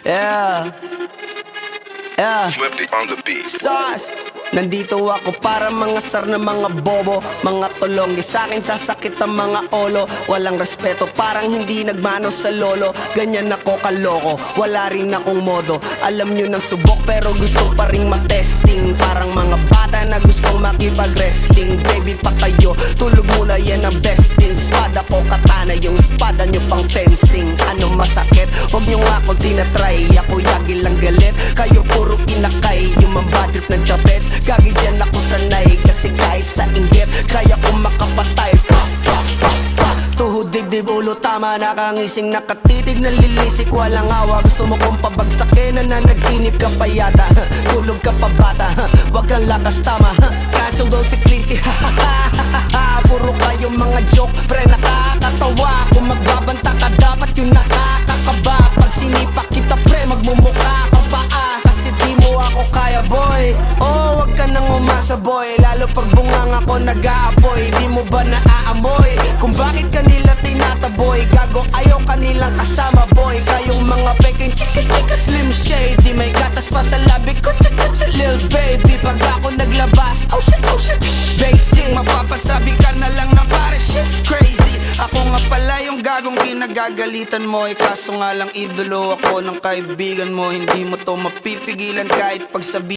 Yeah, yeah. Flipped it on the beat. Sauce. Nandito ako para mga sar na mga bobo, mga tulonggi sa'kin sasakit ang mga olo. Walang respeto, parang hindi nagmano sa lolo. Ganyan ako kaloko, wala rin akong modo. Alam nyo ng subok pero gusto pa rin matesting. Parang mga bata na gustong makipag-wrestling. Baby pa kayo, tulog muna yan ang besting. Espada ko katana, yung espada nyo pang fencing. Ano masakit? Huwag nyo nga ako tinatry. Ako yagi lang galit, kayo puro inakay. Yung mambadrip ng chapets, gagi dyan ako sanay. Kasi kahit sa inggit, kaya ko makapatay. Tuhod, dibdib, ulo, tama. Nakangising, nakatitig, nalilisik, walang awa. Gusto mo kong pabagsakin, nananaginip ka pa yata. Tulog ka pa bata, wag kang lakas tama. Kasong daw si Clissy, puro kayo mga joke, pre nakakatawa. Kung magbabanta ka, dapat yung nakakakaba. Pag sinipak kita, pre, magmumukha ka pa kasi di mo ako kaya, boy. Oh, wag ka nang umasa, boy. Lalo pag bungang ako nag-aapoy. Di mo ba naaamoy kung bakit kanila tinataboy? Gago, ayaw kanilang kasama, boy. Kayong mga peking chika-chika slim shade. Di may gatas pa sa labi ko, chika-chika lil baby. Pag ako naglabas, oh shit, basic. Mapapasabi ka na lang na pare, shit's crazy. Ako nga pala yung gagong kinagagalitan mo. Kaso nga lang idolo ako ng kaibigan mo. Hindi mo to mapipigilan kahit pagsabi